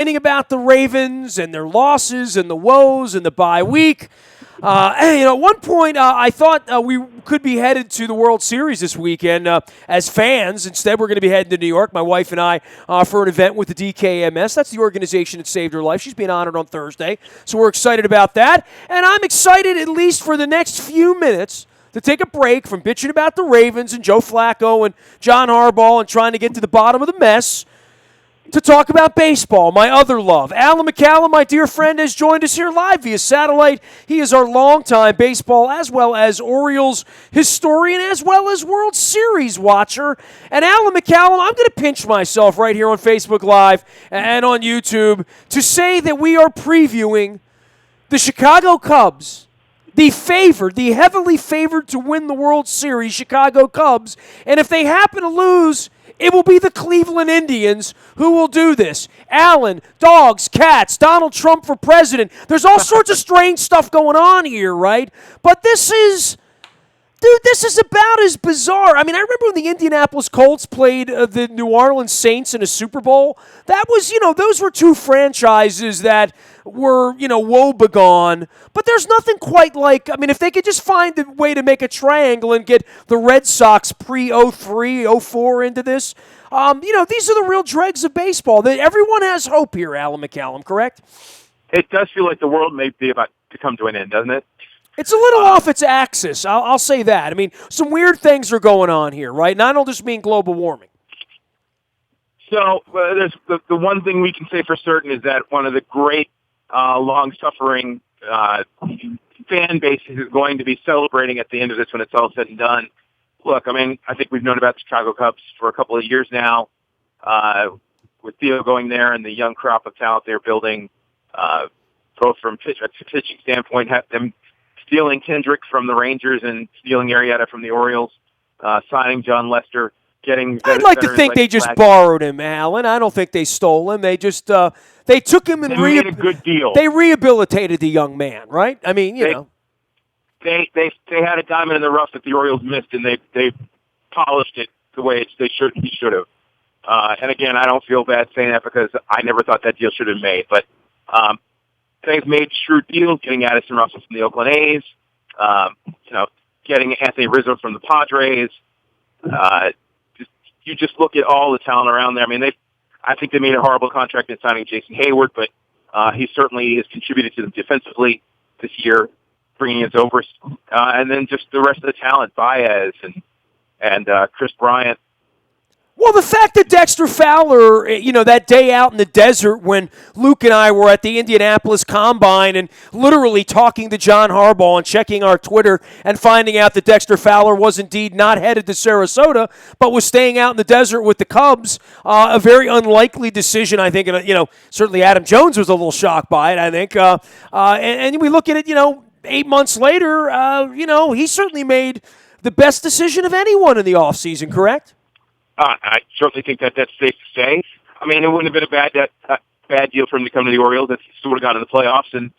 About the Ravens and their losses and the woes and the bye week. At one point, I thought we could be headed to the World Series this weekend as fans. Instead, we're going to be heading to New York, my wife and I, for an event with the DKMS. That's the organization that saved her life. She's being honored on Thursday, so we're excited about that. And I'm excited, at least for the next few minutes, to take a break from bitching about the Ravens and Joe Flacco and John Harbaugh and trying to get to the bottom of the mess, to talk about baseball, my other love. Alan McCallum, my dear friend, has joined us here live via satellite. He is our longtime baseball as well as Orioles historian as well as World Series watcher. And Alan McCallum, I'm going to pinch myself right here on Facebook Live and on YouTube to say that we are previewing the Chicago Cubs, the heavily favored to win the World Series, Chicago Cubs. And if they happen to lose, it will be the Cleveland Indians who will do this. Allen, dogs, cats, Donald Trump for president. There's all sorts of strange stuff going on here, right? But this is about as bizarre. I mean, I remember when the Indianapolis Colts played the New Orleans Saints in a Super Bowl. That was, those were two franchises that were, woebegone. But there's nothing quite like, if they could just find a way to make a triangle and get the Red Sox pre-03, 04 into this, these are the real dregs of baseball. Everyone has hope here, Alan McCallum, correct? It does feel like the world may be about to come to an end, doesn't it? It's a little off its axis. I'll say that. Some weird things are going on here, right? And I don't just mean global warming. So there's the one thing we can say for certain is that one of the great, long-suffering fan bases is going to be celebrating at the end of this when it's all said and done. Look, I think we've known about the Chicago Cubs for a couple of years now, with Theo going there and the young crop of talent they're building, both from a pitching standpoint, have them stealing Kendrick from the Rangers and stealing Arrieta from the Orioles, signing John Lester, getting. I'd like to think they just borrowed him, Alan. I don't think they stole him. They just they took him and made a good deal. They rehabilitated the young man, right? You know. They had a diamond in the rough that the Orioles missed, and they polished it the way he should have. And again, I don't feel bad saying that because I never thought that deal should have been made, but. They've made shrewd deals, getting Addison Russell from the Oakland A's, getting Anthony Rizzo from the Padres. You just look at all the talent around there. I think they made a horrible contract in signing Jason Hayward, but he certainly has contributed to them defensively this year, bringing us over. And then just the rest of the talent, Baez and Chris Bryant. Well, the fact that Dexter Fowler, that day out in the desert when Luke and I were at the Indianapolis Combine and literally talking to John Harbaugh and checking our Twitter and finding out that Dexter Fowler was indeed not headed to Sarasota, but was staying out in the desert with the Cubs, a very unlikely decision, I think. Certainly Adam Jones was a little shocked by it, I think. And we look at it, 8 months later, he certainly made the best decision of anyone in the offseason, correct? I certainly think that's safe to say. It wouldn't have been a bad deal for him to come to the Orioles if he would have gotten to the playoffs. And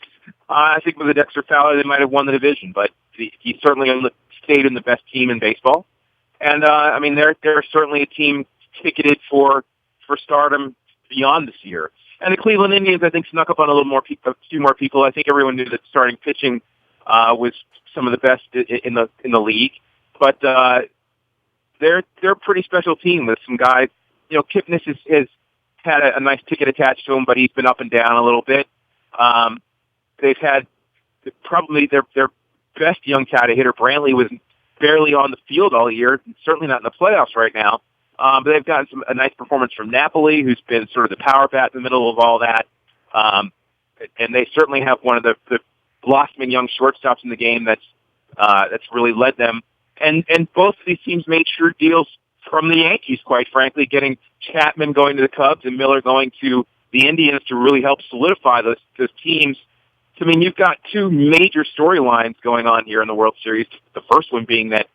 I think with the Dexter Fowler, they might have won the division. But he certainly stayed in the best team in baseball. And they're certainly a team ticketed for stardom beyond this year. And the Cleveland Indians, I think, snuck up on a few more people. I think everyone knew that starting pitching was some of the best in the league, but. They're a pretty special team with some guys. Kipnis has had a nice ticket attached to him, but he's been up and down a little bit. They've had probably their best young cat hitter. Brantley was barely on the field all year, certainly not in the playoffs right now. But they've gotten a nice performance from Napoli, who's been sort of the power bat in the middle of all that. And they certainly have one of the blossoming young shortstops in the game that's really led them. And both of these teams made sure deals from the Yankees, quite frankly, getting Chapman going to the Cubs and Miller going to the Indians to really help solidify those teams. So, you've got two major storylines going on here in the World Series. The first one being that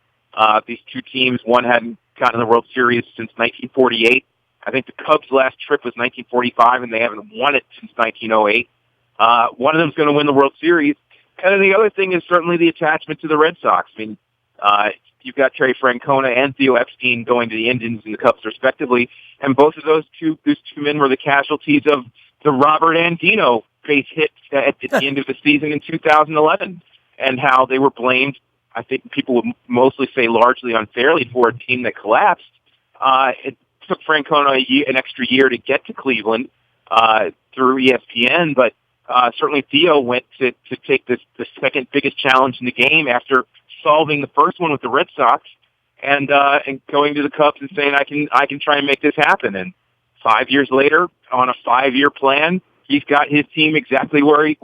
these two teams, one hadn't gotten in the World Series since 1948. I think the Cubs' last trip was 1945, and they haven't won it since 1908. One of them is going to win the World Series. And then the other thing is certainly the attachment to the Red Sox. You've got Terry Francona and Theo Epstein going to the Indians and the Cubs respectively, and both of those two men were the casualties of the Robert Andino base hit at the end of the season in 2011, and how they were blamed, I think people would mostly say largely unfairly, for a team that collapsed. It took Francona an extra year to get to Cleveland through ESPN, but certainly Theo went to take the second biggest challenge in the game after solving the first one with the Red Sox, and going to the Cubs and saying, I can try and make this happen. And 5 years later, on a 5-year plan, he's got his team exactly where he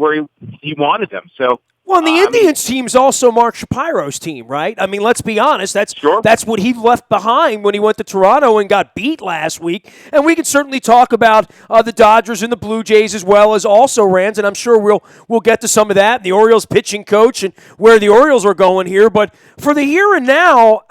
wanted them. So, well, and the Indians team's also Mark Shapiro's team, right? I mean, let's be honest. That's what he left behind when he went to Toronto and got beat last week. And we can certainly talk about the Dodgers and the Blue Jays as well as also Rans, and I'm sure we'll get to some of that. The Orioles pitching coach and where the Orioles are going here. But for the here and now,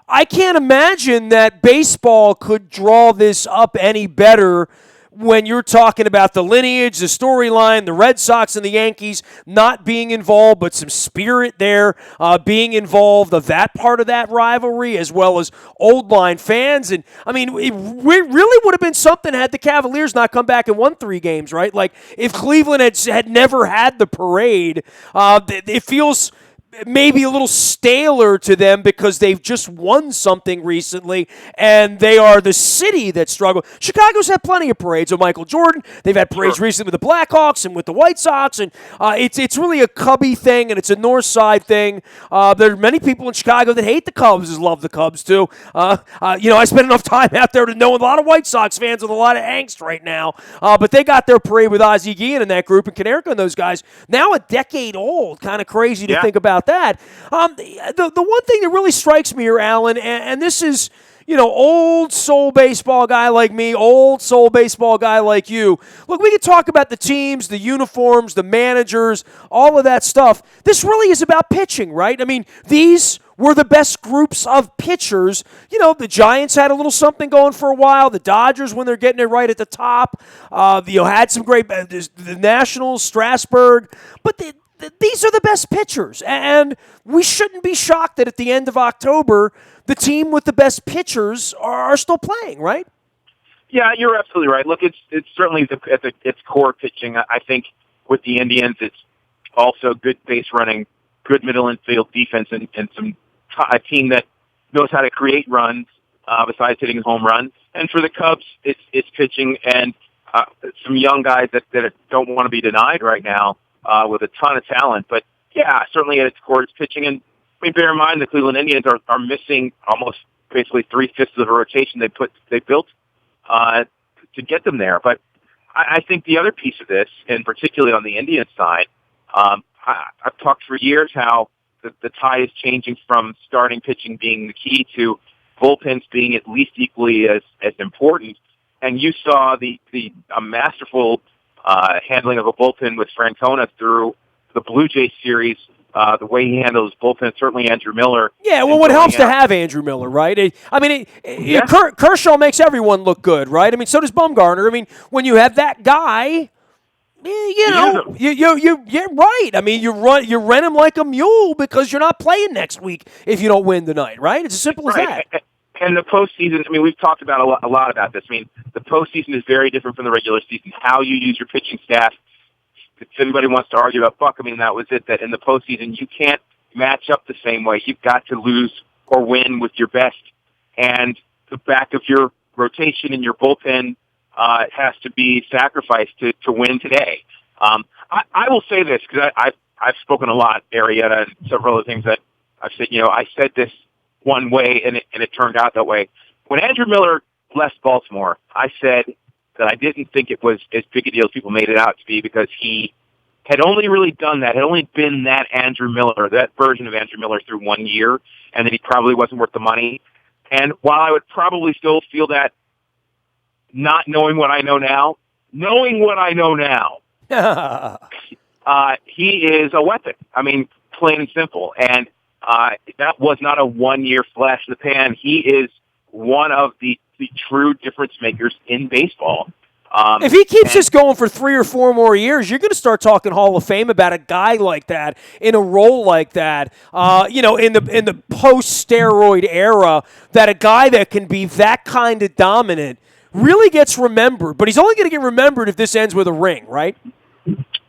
I can't imagine that baseball could draw this up any better when you're talking about the lineage, the storyline, the Red Sox and the Yankees not being involved, but some spirit there being involved of that part of that rivalry, as well as old line fans. And, I mean, it really would have been something had the Cavaliers not come back and won 3 games, right? Like, if Cleveland had never had the parade, it feels maybe a little staler to them because they've just won something recently, and they are the city that struggled. Chicago's had plenty of parades with Michael Jordan. They've had parades recently with the Blackhawks and with the White Sox, and it's really a Cubby thing, and it's a North Side thing. There are many people in Chicago that hate the Cubs as love the Cubs, too. I spend enough time out there to know a lot of White Sox fans with a lot of angst right now, but they got their parade with Ozzie Guillen and that group, and Canerca and those guys, now a decade old. Kind of crazy to think about that. The one thing that really strikes me here, Alan, and this is, old soul baseball guy like me, old soul baseball guy like you. Look, we can talk about the teams, the uniforms, the managers, all of that stuff. This really is about pitching, right? I mean, these were the best groups of pitchers. The Giants had a little something going for a while. The Dodgers, when they're getting it right at the top, had some great, the Nationals, Strasburg, but these are the best pitchers, and we shouldn't be shocked that at the end of October, the team with the best pitchers are still playing, right? Yeah, you're absolutely right. Look, it's certainly at its core pitching. I think with the Indians, it's also good base running, good middle infield defense, and a team that knows how to create runs besides hitting home runs. And for the Cubs, it's pitching and some young guys that don't want to be denied right now. With a ton of talent. But, yeah, certainly at its core, it's pitching. And, bear in mind the Cleveland Indians are missing almost basically 3/5 of the rotation they built to get them there. But I think the other piece of this, and particularly on the Indians side, I've talked for years how the tide is changing from starting pitching being the key to bullpens being at least equally as important. And you saw a masterful handling of a bullpen with Francona through the Blue Jays series, the way he handles bullpen, certainly Andrew Miller. Yeah, well, what helps to have Andrew Miller, right? Kershaw makes everyone look good, right? I mean, so does Bumgarner. I mean, when you have that guy, you're right. I mean, you rent him like a mule because you're not playing next week if you don't win tonight, right? It's as simple as that. And the postseason, we've talked about a lot about this. The postseason is very different from the regular season. How you use your pitching staff. If anybody wants to argue about Buck, that was it. That in the postseason you can't match up the same way. You've got to lose or win with your best, and the back of your rotation and your bullpen has to be sacrificed to win today. I will say this because I've spoken a lot, Arietta, and several other things that I've said. I said this one way, and it turned out that way. When Andrew Miller left Baltimore, I said that I didn't think it was as big a deal as people made it out to be because he had only really done that, had only been that Andrew Miller, that version of Andrew Miller through 1 year, and that he probably wasn't worth the money. And while I would probably still feel that, not knowing what I know now, he is a weapon. Plain and simple. And that was not a 1 year flash in the pan. He is one of the true difference makers in baseball. If he keeps this going for 3 or 4 more years, you're going to start talking Hall of Fame about a guy like that in a role like that. In the post-steroid era, that a guy that can be that kind of dominant really gets remembered. But he's only going to get remembered if this ends with a ring, right?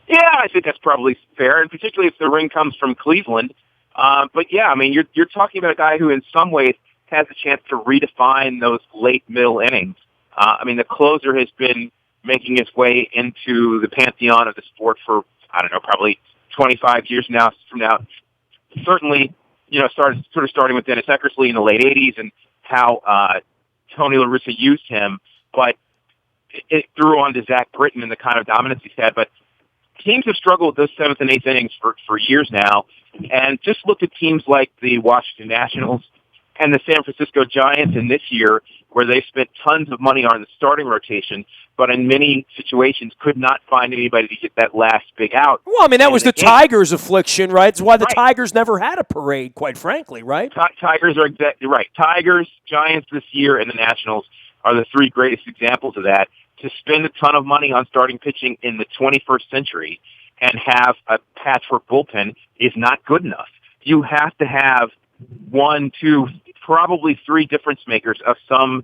Yeah, I think that's probably fair, and particularly if the ring comes from Cleveland. But yeah, I mean, you're talking about a guy who, in some ways, has a chance to redefine those late middle innings. I mean, the closer has been making his way into the pantheon of the sport for, I don't know, probably 25 years now. From now, certainly, starting with Dennis Eckersley in the late '80s and how Tony La Russa used him, but it threw on to Zach Britton and the kind of dominance he's had. But teams have struggled with those seventh and eighth innings for years now, and just look at teams like the Washington Nationals and the San Francisco Giants in this year, where they spent tons of money on the starting rotation, but in many situations could not find anybody to get that last big out. Well, I mean, that was the Tigers' affliction, right? It's why the Tigers never had a parade, quite frankly, right? Tigers are exactly right. Tigers, Giants this year, and the Nationals are the three greatest examples of that. To spend a ton of money on starting pitching in the 21st century and have a patchwork bullpen is not good enough. You have to have one, two, probably three difference makers of some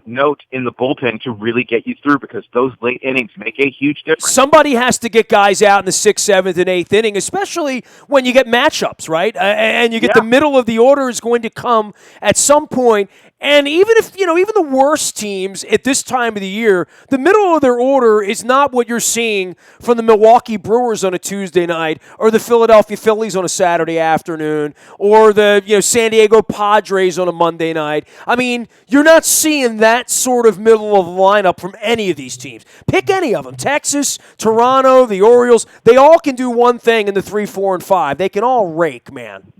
note in the bullpen to really get you through, because those late innings make a huge difference. Somebody has to get guys out in the 6th, 7th, and 8th inning, especially when you get matchups, right? And you get the middle of the order is going to come at some point. And even if, even the worst teams at this time of the year, the middle of their order is not what you're seeing from the Milwaukee Brewers on a Tuesday night, or the Philadelphia Phillies on a Saturday afternoon, or the San Diego Padres on a Monday night. I mean, you're not seeing that sort of middle of the lineup from any of these teams. Pick any of them. Texas, Toronto, the Orioles, they all can do one thing in the 3, 4, and 5. They can all rake, man.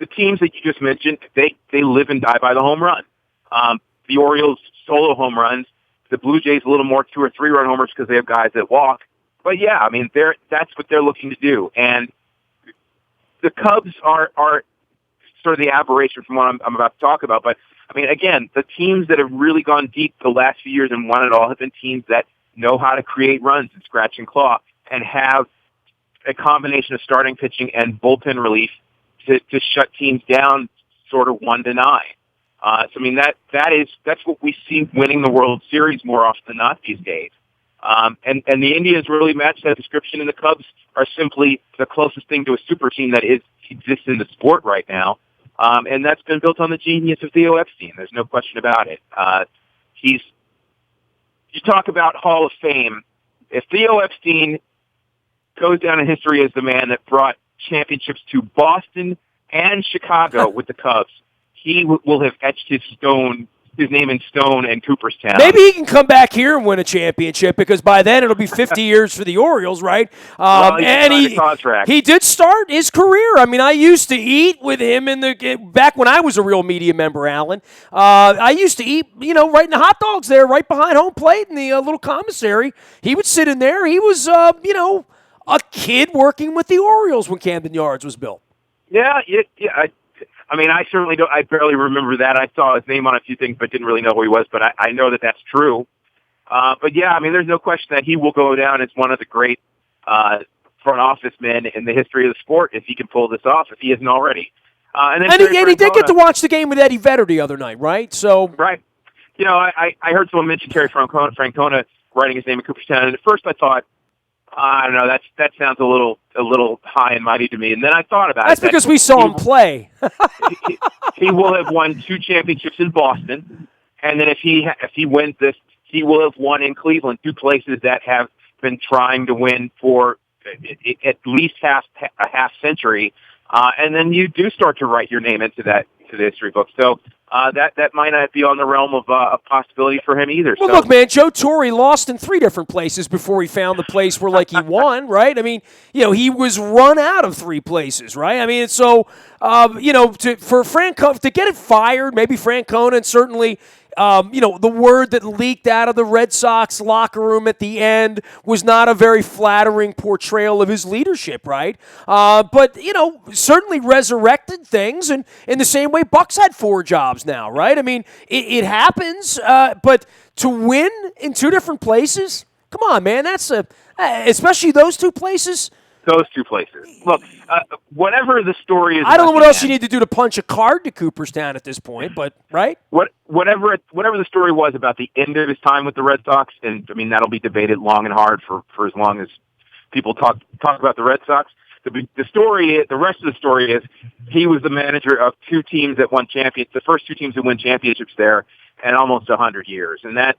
The teams that you just mentioned, they live and die by the home run. The Orioles, solo home runs. The Blue Jays, a little more 2 or 3 run homers because they have guys that walk. But yeah, I mean, that's what they're looking to do. And the Cubs are sort of the aberration from what I'm about to talk about. But I mean, again, the teams that have really gone deep the last few years and won it all have been teams that know how to create runs and scratch and claw and have a combination of starting pitching and bullpen relief to shut teams down sort of 1-9. So I mean that's what we see winning the World Series more often than not these days. And the Indians really match that description, and the Cubs are simply the closest thing to a super team that exists in the sport right now. And that's been built on the genius of Theo Epstein. There's no question about it. You talk about Hall of Fame. If Theo Epstein goes down in history as the man that brought championships to Boston and Chicago with the Cubs, he will have etched his name in stone in Cooperstown. Maybe he can come back here and win a championship, because by then it'll be 50 years for the Orioles, right? And he did start his career. I mean, I used to eat with him back when I was a real media member, Alan. I used to eat, right in the hot dogs there, right behind home plate in the little commissary. He would sit in there. He was, a kid working with the Orioles when Camden Yards was built. Yeah. I mean, I certainly don't. I barely remember that. I saw his name on a few things, but didn't really know who he was. But I know that that's true. But yeah, I mean, there's no question that he will go down as one of the great front office men in the history of the sport if he can pull this off, if he isn't already. And he did get to watch the game with Eddie Vedder the other night, right? So right. I heard someone mention Terry Francona writing his name in Cooperstown, and at first I thought, I don't know, that sounds a little high and mighty to me. And then I thought about That's because we saw him play. he will have won 2 championships in Boston, and then if he wins this, he will have won in Cleveland, 2 places that have been trying to win for at least a half century. And then you do start to write your name into the history book. So that might not be on the realm of a possibility for him either. Well, look, man, Joe Torre lost in 3 different places before he found the place where, he won, right? I mean, he was run out of 3 places, right? I mean, so, for Francona, to get it fired, maybe Francona, and certainly, the word that leaked out of the Red Sox locker room at the end was not a very flattering portrayal of his leadership, right? But, certainly resurrected things, and in the same way, Buck's had 4 jobs now, right? I mean, it happens, but to win in 2 different places, come on, man, that's especially those 2 places. Those two places. Look, whatever the story is. I don't know what else you need to do to punch a card to Cooperstown at this point, but right? Whatever the story was about the end of his time with the Red Sox, and I mean that'll be debated long and hard for as long as people talk about the Red Sox. The rest of the story is he was the manager of two teams that won the first two teams that win championships there in almost 100 years, and that's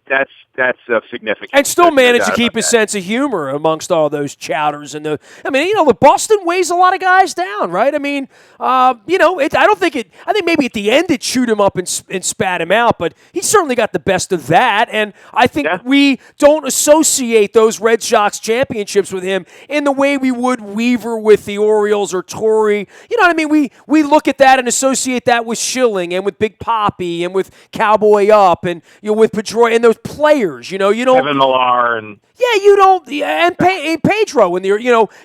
significant. And still managed to keep his sense of humor amongst all those chowders and the Boston weighs a lot of guys down, right? I mean, I think maybe at the end it chewed him up and spat him out, but he certainly got the best of that, and I think we don't associate those Red Sox championships with him in the way we would Weaver with the Orioles or Torrey. You know what I mean? We look at that and associate that with Schilling and with Big Papi and with Cowboy Up and with Pedroia and those players. You don't Kevin Millar and you don't and Pedro and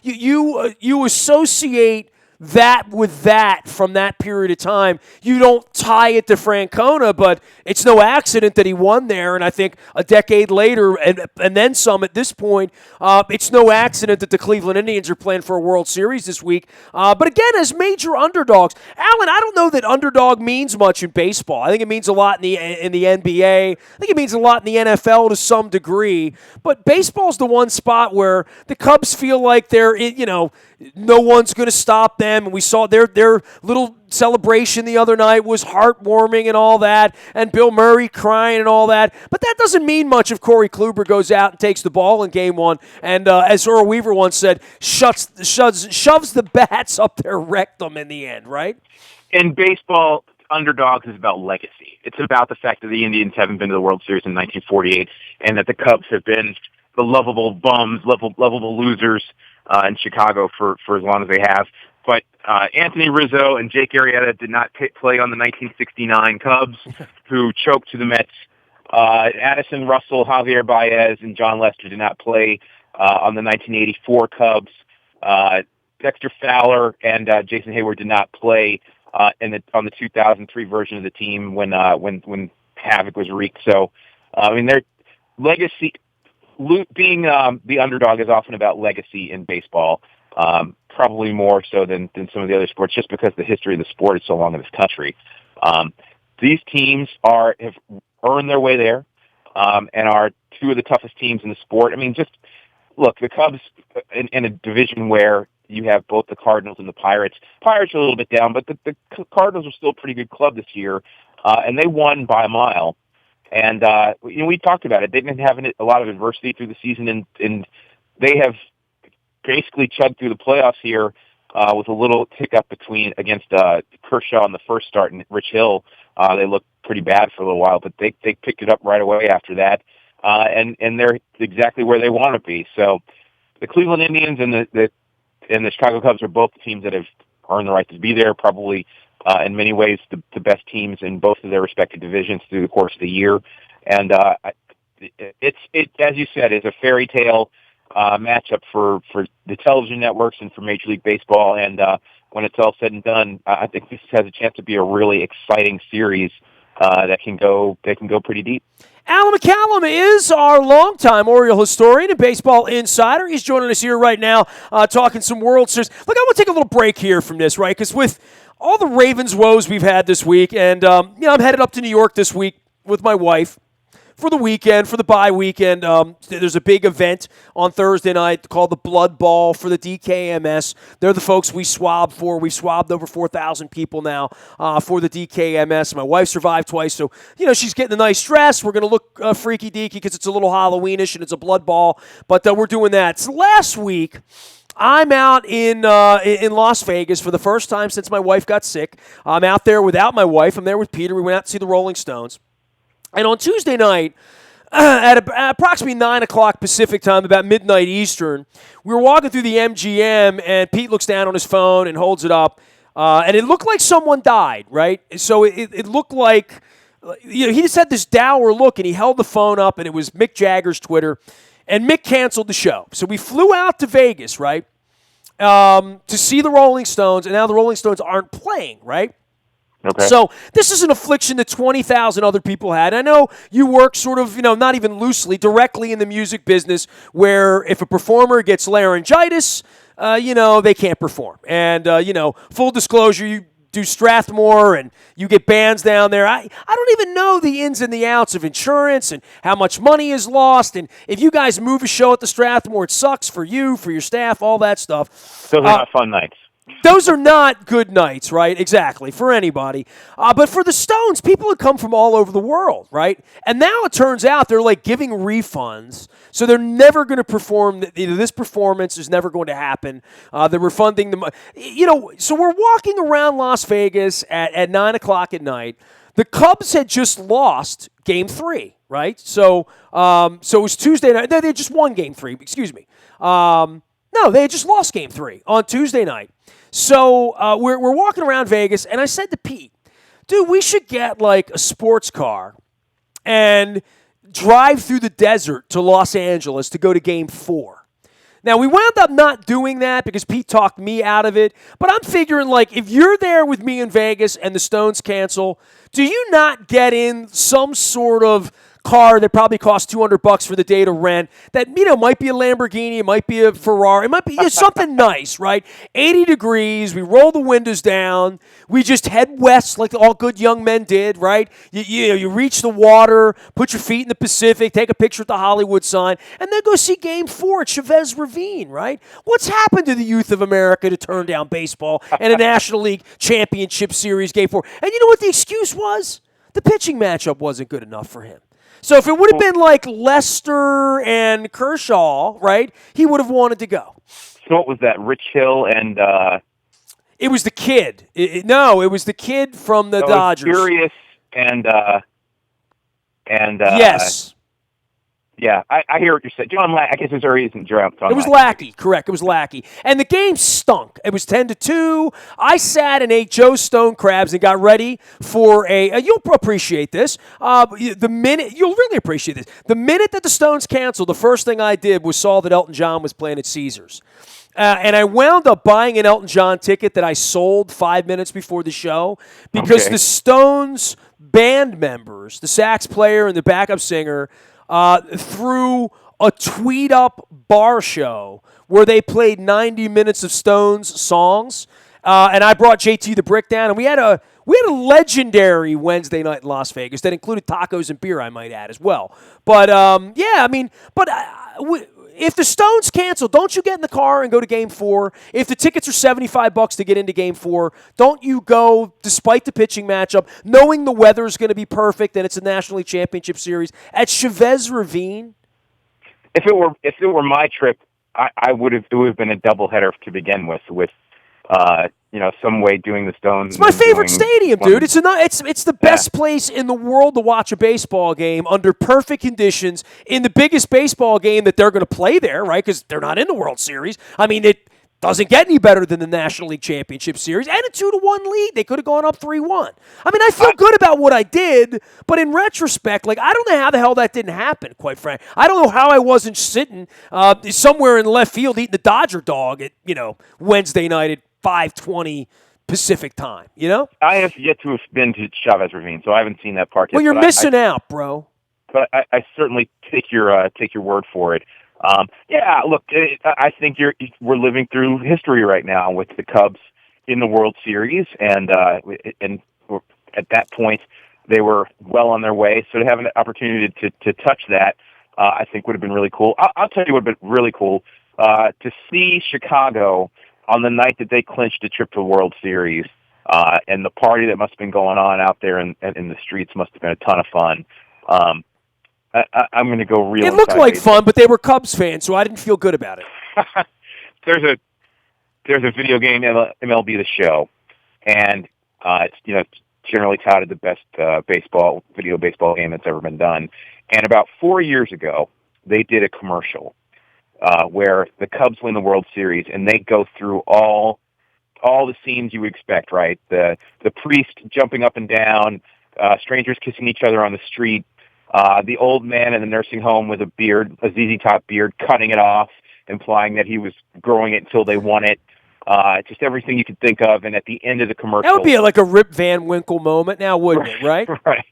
you associate that with that from that period of time. You don't tie it to Francona, but it's no accident that he won there. And I think a decade later and then some at this point, it's no accident that the Cleveland Indians are playing for a World Series this week. But again, as major underdogs, Alan, I don't know that underdog means much in baseball. I think it means a lot in the NBA. I think it means a lot in the NFL to some degree. But baseball's the one spot where the Cubs feel like they're, no one's going to stop them. And we saw their little celebration the other night was heartwarming and all that, and Bill Murray crying and all that. But that doesn't mean much if Corey Kluber goes out and takes the ball in Game 1 and, as Earl Weaver once said, shoves the bats up their rectum in the end, right? In baseball, underdogs is about legacy. It's about the fact that the Indians haven't been to the World Series in 1948 and that the Cubs have been the lovable bums, lovable losers in Chicago for as long as they have. But Anthony Rizzo and Jake Arrieta did not play on the 1969 Cubs, who choked to the Mets. Addison Russell, Javier Baez, and John Lester did not play on the 1984 Cubs. Dexter Fowler and Jason Hayward did not play on the 2003 version of the team when havoc was wreaked. So, their legacy. Being the underdog is often about legacy in baseball, probably more so than some of the other sports, just because the history of the sport is so long in this country. These teams have earned their way there and are two of the toughest teams in the sport. I mean, just look, the Cubs in a division where you have both the Cardinals and the Pirates. Pirates are a little bit down, but the Cardinals are still a pretty good club this year, and they won by a mile. And, we talked about it. They didn't have a lot of adversity through the season, and they have basically chugged through the playoffs here with a little hiccup against Kershaw in the first start and Rich Hill. They looked pretty bad for a little while, but they picked it up right away after that, and they're exactly where they want to be. So the Cleveland Indians and the Chicago Cubs are both teams that have earned the right to be there, probably in many ways the best teams in both of their respective divisions through the course of the year. And it as you said, is a fairy tale matchup for the television networks and for Major League Baseball. And when it's all said and done, I think this has a chance to be a really exciting series that can go pretty deep. Alan McCallum is our longtime Oriole historian and baseball insider. He's joining us here right now talking some World Series. Look, I want to take a little break here from this, right? Because with all the Ravens woes we've had this week, and I'm headed up to New York this week with my wife for the weekend, for the bye weekend. There's a big event on Thursday night called the Blood Ball for the DKMS. They're the folks we swab for. We've swabbed over 4,000 people now for the DKMS. My wife survived twice, so she's getting a nice dress. We're going to look freaky deaky because it's a little Halloweenish and it's a blood ball, but we're doing that. So last week, I'm out in Las Vegas for the first time since my wife got sick. I'm out there without my wife. I'm there with Peter. We went out to see the Rolling Stones. And on Tuesday night, at approximately 9 o'clock Pacific time, about midnight Eastern, we were walking through the MGM, and Pete looks down on his phone and holds it up. And it looked like someone died, right? So it looked like, he just had this dour look, and he held the phone up, and it was Mick Jagger's Twitter. And Mick canceled the show. So we flew out to Vegas, right, to see the Rolling Stones, and now the Rolling Stones aren't playing, right? Okay. So this is an affliction that 20,000 other people had. I know you work sort of, not even loosely, directly in the music business, where if a performer gets laryngitis, they can't perform. And, full disclosure, you do Strathmore and you get bands down there. I don't even know the ins and the outs of insurance and how much money is lost. And if you guys move a show at the Strathmore, it sucks for you, for your staff, all that stuff. Those are not fun nights. Those are not good nights, right? Exactly, for anybody. But for the Stones, people have come from all over the world, right? And now it turns out they're like giving refunds, so they're never going to perform. This performance is never going to happen. They're refunding them. So we're walking around Las Vegas at 9 o'clock at night. The Cubs had just lost Game 3, right? So it was Tuesday night. They had just won Game 3. Excuse me. No, they had just lost Game 3 on Tuesday night. So we're walking around Vegas, and I said to Pete, dude, we should get like a sports car and drive through the desert to Los Angeles to go to Game 4. Now, we wound up not doing that because Pete talked me out of it, but I'm figuring, like, if you're there with me in Vegas and the Stones cancel, do you not get in some sort of car that probably costs $200 for the day to rent that, might be a Lamborghini, it might be a Ferrari, it might be something nice, right? 80 degrees, we roll the windows down, we just head west like all good young men did, right? You reach the water, put your feet in the Pacific, take a picture at the Hollywood sign, and then go see Game 4 at Chavez Ravine, right? What's happened to the youth of America to turn down baseball and a National League Championship Series Game 4? And you know what the excuse was? The pitching matchup wasn't good enough for him. So if it would have been like Lester and Kershaw, right, he would have wanted to go. So what was that, Rich Hill and... It was the kid. It was the kid from the Dodgers. Furious and yes. Yeah, I hear what you're saying. John Lackey, I guess his area isn't John It was Lackey, correct. It was Lackey. And the game stunk. It was 10-2. I sat and ate Joe's Stone Crabs and got ready for you'll appreciate this. You'll really appreciate this. The minute that the Stones canceled, the first thing I did was saw that Elton John was playing at Caesars. And I wound up buying an Elton John ticket that I sold 5 minutes before the show because the Stones band members, the sax player and the backup singer, threw a tweet-up bar show where they played 90 minutes of Stones songs, and I brought JT the Brick down, and we had a legendary Wednesday night in Las Vegas that included tacos and beer, I might add, as well. But, if the Stones cancel, don't you get in the car and go to Game 4? If the tickets are $75 to get into Game 4, don't you go, despite the pitching matchup, knowing the weather's going to be perfect and it's a National League Championship Series, at Chavez Ravine? If it were my trip, it would have been a doubleheader to begin with some way doing the Stones. It's my favorite stadium, dude. It's the best place in the world to watch a baseball game under perfect conditions in the biggest baseball game that they're going to play there, right? Because they're not in the World Series. I mean, it doesn't get any better than the National League Championship Series and a 2-1 lead. They could have gone up 3-1. I mean, I feel good about what I did, but in retrospect, I don't know how the hell that didn't happen, quite frankly. I don't know how I wasn't sitting somewhere in left field eating the Dodger dog at, Wednesday night at 5:20 Pacific time, I have yet to have been to Chavez Ravine, so I haven't seen that part yet. Well, you're missing out, bro. But I certainly take your word for it. Look, I think we're living through history right now with the Cubs in the World Series, and at that point they were well on their way. So to have an opportunity to touch that, I think would have been really cool. I'll tell you what would have been really cool to see Chicago on the night that they clinched a trip to the World Series, and the party that must have been going on out there in the streets must have been a ton of fun. I'm going to go real. It looked like fun, but they were Cubs fans, so I didn't feel good about it. There's a video game, MLB The Show, and it's generally touted the best video baseball game that's ever been done. And about 4 years ago, they did a commercial where the Cubs win the World Series, and they go through all the scenes you would expect, right? The priest jumping up and down, strangers kissing each other on the street, the old man in the nursing home with a beard, a ZZ Top beard, cutting it off, implying that he was growing it until they won it. Just everything you could think of, and at the end of the commercial... That would be like a Rip Van Winkle moment now, wouldn't it, right? Right.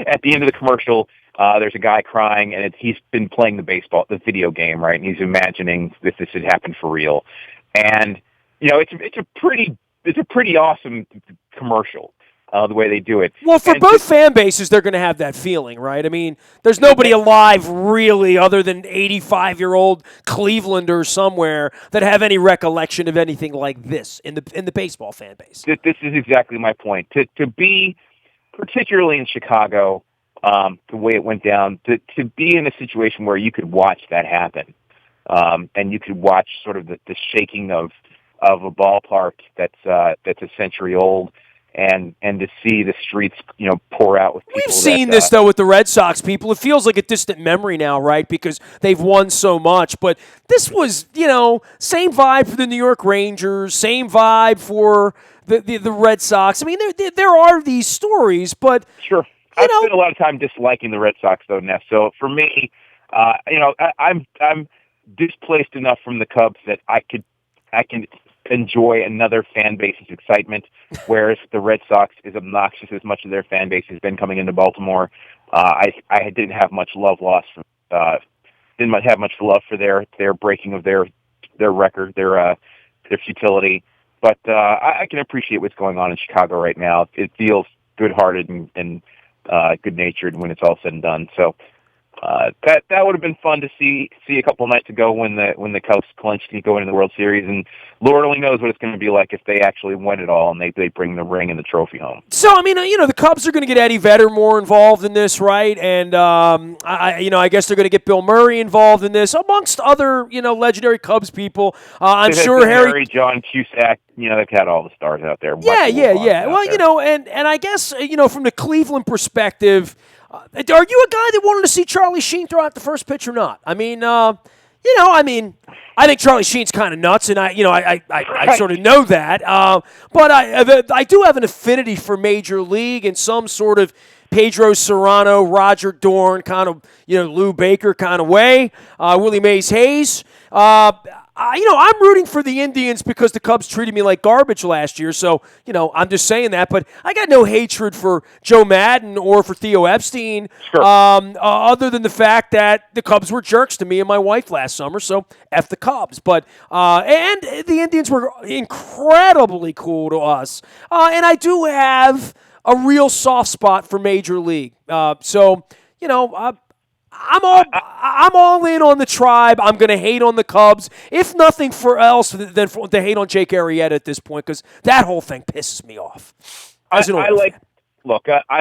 At the end of the commercial, there's a guy crying, and he's been playing the video game, right? And he's imagining this had happened for real. And it's a pretty awesome commercial. The way they do it. Well, for both fan bases, they're going to have that feeling, right? I mean, there's nobody alive really other than 85-year-old Clevelanders somewhere that have any recollection of anything like this in the baseball fan base. This is exactly my point. To be, particularly in Chicago, the way it went down, to be in a situation where you could watch that happen, and you could watch sort of the shaking of a ballpark that's a century old. And to see the streets, pour out with people. We've seen this, though, with the Red Sox people. It feels like a distant memory now, right, because they've won so much. But this was, same vibe for the New York Rangers, same vibe for the Red Sox. I mean, there are these stories, but... Sure. I've spent a lot of time disliking the Red Sox, though, Ness. So for me, I'm displaced enough from the Cubs that I can enjoy another fan base's excitement, whereas the Red Sox is obnoxious as much as their fan base has been coming into Baltimore. I didn't have much love didn't have much love for their breaking of their record, their futility. But I can appreciate what's going on in Chicago right now. It feels good-hearted and good-natured when it's all said and done. So that would have been fun to see a couple of nights ago when the Cubs clinched to go into the World Series, and Lord only knows what it's going to be like if they actually win it all and they bring the ring and the trophy home. So I mean, the Cubs are going to get Eddie Vedder more involved in this, right? And I guess they're going to get Bill Murray involved in this, amongst other legendary Cubs people. I'm sure Harry, John Cusack. They've had all the stars out there. Yeah. Well, and I guess from the Cleveland perspective. Are you a guy that wanted to see Charlie Sheen throw out the first pitch or not? I mean, I think Charlie Sheen's kind of nuts, and I sort of know that. But I do have an affinity for Major League in some sort of Pedro Serrano, Roger Dorn kind of, Lou Baker kind of way. Willie Mays Hayes. I'm rooting for the Indians because the Cubs treated me like garbage last year. So, I'm just saying that. But I got no hatred for Joe Madden or for Theo Epstein, sure. Other than the fact that the Cubs were jerks to me and my wife last summer. So, F the Cubs. But and the Indians were incredibly cool to us. And I do have a real soft spot for Major League. I'm all in on the Tribe. I'm going to hate on the Cubs, if nothing for else than to hate on Jake Arrieta at this point, because that whole thing pisses me off. I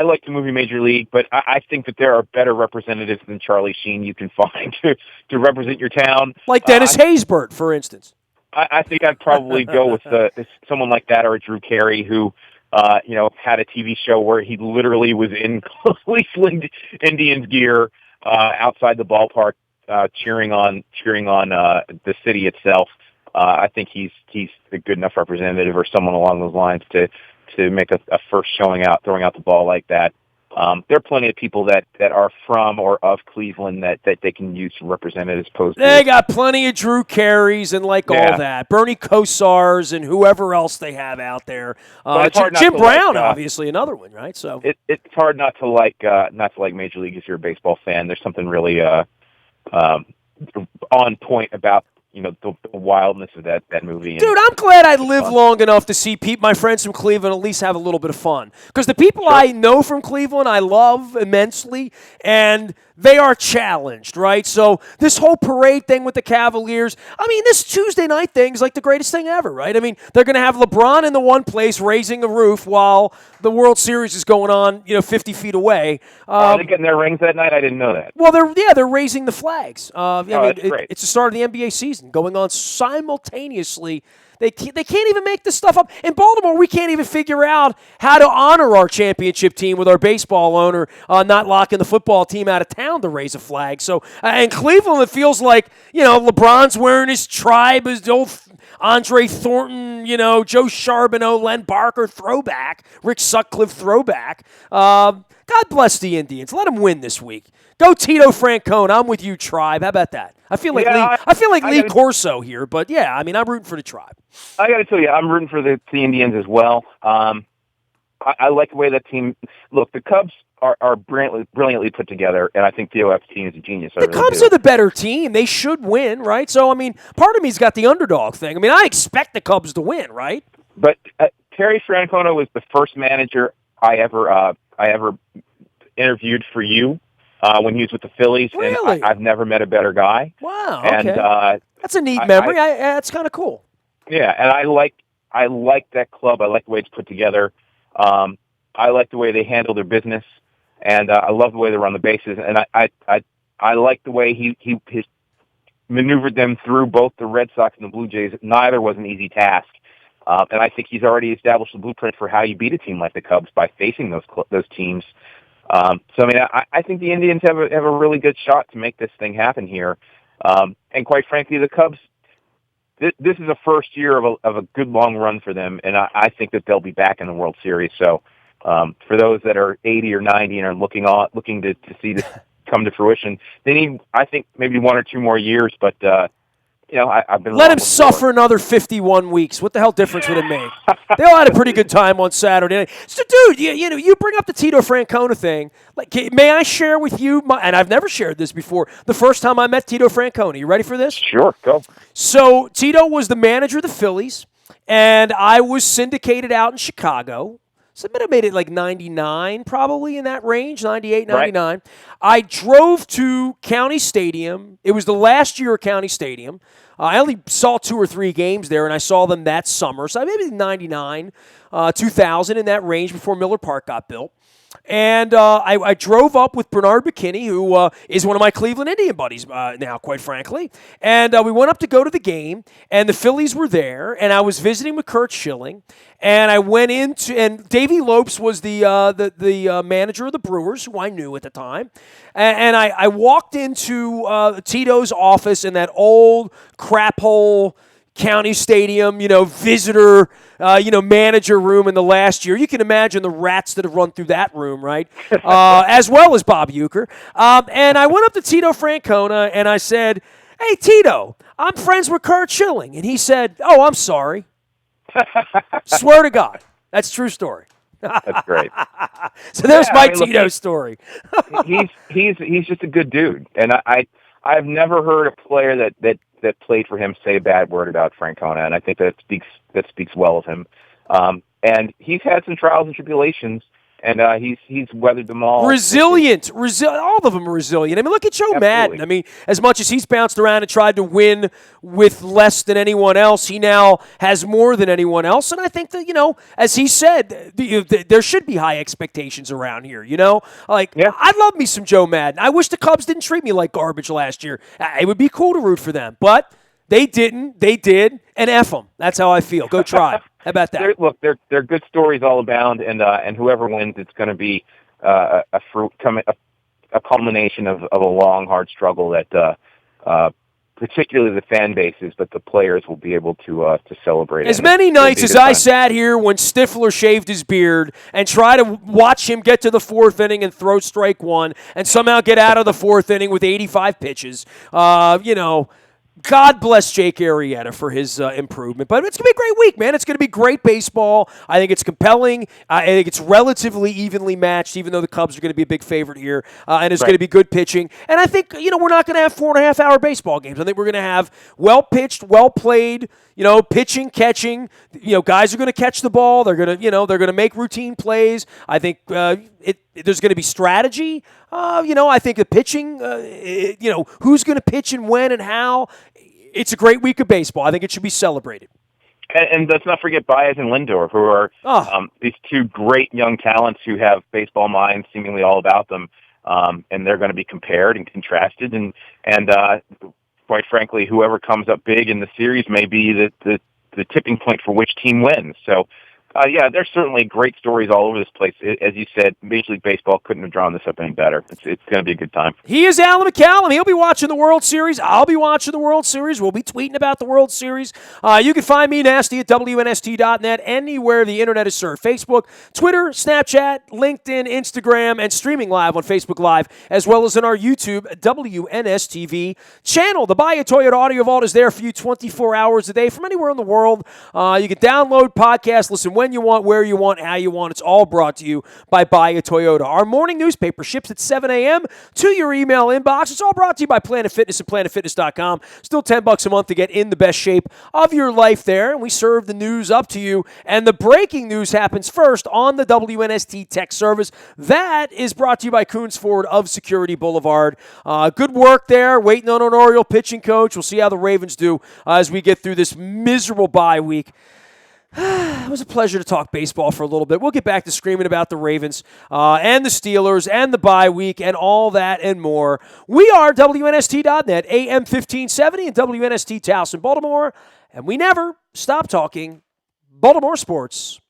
like the movie Major League, but I think that there are better representatives than Charlie Sheen you can find to represent your town. Like Dennis Haysbert, for instance. I think I'd probably go with someone like that, or Drew Carey, who had a TV show where he literally was in Cleveland Indians gear outside the ballpark, cheering on the city itself. I think he's a good enough representative, or someone along those lines, to make a first throwing out the ball like that. There are plenty of people that are from or of Cleveland that they can use to represent it, as opposed to... They got plenty of Drew Careys and all that. Bernie Kosars and whoever else they have out there. Jim Brown, obviously, another one, right? So it's hard not to like Major League if you're a baseball fan. There's something really on point about the wildness of that movie. Dude, I'm glad I lived long enough to see my friends from Cleveland at least have a little bit of fun. Because the people I know from Cleveland, I love immensely, and they are challenged, right? So this whole parade thing with the Cavaliers, I mean, this Tuesday night thing is like the greatest thing ever, right? I mean, they're going to have LeBron in the one place raising a roof while the World Series is going on, 50 feet away. Are they getting their rings that night? I didn't know that. Well, they're raising the flags. That's great. It's the start of the NBA season going on simultaneously. They can't even make this stuff up. In Baltimore, we can't even figure out how to honor our championship team with our baseball owner not locking the football team out of town to raise a flag. So in Cleveland, it feels like, LeBron's wearing his Tribe, his old Andre Thornton, Joe Charbonneau, Len Barker throwback, Rick Sutcliffe throwback. God bless the Indians. Let them win this week. Go Tito Francone. I'm with you, Tribe. How about that? I feel like Lee Corso here, but yeah, I mean, I'm rooting for the Tribe. I got to tell you, I'm rooting for the Indians as well. I like the way that team. Look, the Cubs are brilliantly put together, and I think Theo Epstein is a genius. The Cubs are the better team. They should win, right? So, I mean, part of me's got the underdog thing. I mean, I expect the Cubs to win, right? But Terry Francona was the first manager I ever interviewed for you when he was with the Phillies, Really? and I've never met a better guy. Wow, okay. And that's a neat memory. That's kind of cool. Yeah, and I like that club. I like the way it's put together. I like the way they handle their business, and I love the way they run the bases. And I like the way he maneuvered them through both the Red Sox and the Blue Jays. Neither was an easy task. And I think he's already established a blueprint for how you beat a team like the Cubs by facing those teams. So I mean, I think the Indians have a really good shot to make this thing happen here. And quite frankly, the Cubs, this is a first year of a good long run for them, and I think that they'll be back in the World Series. So for those that are 80 or 90 and are looking to see this come to fruition, they need, I think, maybe 1 or 2 more years. But I've been let him suffer another 51 weeks. What the hell difference would it make? They all had a pretty good time on Saturday night. So, dude, you bring up the Tito Francona thing. Like, may I share with you? And I've never shared this before. The first time I met Tito Francona. You ready for this? Sure, go. So Tito was the manager of the Phillies, and I was syndicated out in Chicago. So I made it like 99, probably in that range, 98, 99. Right. I drove to County Stadium. It was the last year of County Stadium. I only saw 2 or 3 games there, and I saw them that summer. So maybe 99, 2000, in that range before Miller Park got built. And I drove up with Bernard McKinney, who is one of my Cleveland Indian buddies now, quite frankly. And we went up to go to the game, and the Phillies were there, and I was visiting with Curt Schilling. And I went into, and Davey Lopes was the manager of the Brewers, who I knew at the time. And I walked into Tito's office in that old crap hole County Stadium, visitor, manager room in the last year. You can imagine the rats that have run through that room, right? As well as Bob Uecker. And I went up to Tito Francona and I said, "Hey, Tito, I'm friends with Curt Schilling." And he said, "Oh, I'm sorry." Swear to God. That's a true story. That's great. So there's Tito story. he's just a good dude. And I've never heard a player that played for him say a bad word about Francona, and I think that speaks well of him. And he's had some trials and tribulations, and he's weathered them all. Resilient. All of them are resilient. I mean, look at Joe Madden. I mean, as much as he's bounced around and tried to win with less than anyone else, he now has more than anyone else. And I think that, as he said, there should be high expectations around here, I love me some Joe Madden. I wish the Cubs didn't treat me like garbage last year. It would be cool to root for them. But they didn't. They did. And F them. That's how I feel. Go Tribe. How about that? They're good stories all abound, and whoever wins, it's going to be a culmination of a long, hard struggle that particularly the fan bases, but the players will be able to celebrate. As many nights as I sat here when Stifler shaved his beard and tried to watch him get to the 4th inning and throw strike 1 and somehow get out of the 4th inning with 85 pitches, God bless Jake Arrieta for his improvement. But it's going to be a great week, man. It's going to be great baseball. I think it's compelling. I think it's relatively evenly matched, even though the Cubs are going to be a big favorite here. And it's going to be good pitching. And I think, we're not going to have 4.5-hour baseball games. I think we're going to have well-pitched, well-played, pitching, catching. Guys are going to catch the ball. They're going to, they're going to make routine plays. I think there's going to be strategy. I think the pitching, who's going to pitch and when and how. It's a great week of baseball. I think it should be celebrated. And let's not forget Baez and Lindor, who are these 2 great young talents who have baseball minds seemingly all about them. And they're going to be compared and contrasted. And quite frankly, whoever comes up big in the series may be the tipping point for which team wins. So, there's certainly great stories all over this place. As you said, Major League Baseball couldn't have drawn this up any better. It's going to be a good time. He is Alan McCallum. He'll be watching the World Series. I'll be watching the World Series. We'll be tweeting about the World Series. You can find me, Nasty, at WNST.net, anywhere the internet is served. Facebook, Twitter, Snapchat, LinkedIn, Instagram, and streaming live on Facebook Live, as well as in our YouTube, WNSTV channel. The Buy a Toyota Audio Vault is there for you 24 hours a day from anywhere in the world. You can download podcasts, listen when you want, where you want, how you want. It's all brought to you by Buy a Toyota. Our morning newspaper ships at 7 a.m. to your email inbox. It's all brought to you by Planet Fitness and PlanetFitness.com. Still $10 a month to get in the best shape of your life there. And we serve the news up to you. And the breaking news happens first on the WNST Tech Service. That is brought to you by Coons Ford of Security Boulevard. Good work there. Waiting on an Oriole pitching coach. We'll see how the Ravens do as we get through this miserable bye week. It was a pleasure to talk baseball for a little bit. We'll get back to screaming about the Ravens and the Steelers and the bye week and all that and more. We are WNST.net, AM 1570 and WNST Towson, Baltimore, and we never stop talking Baltimore sports.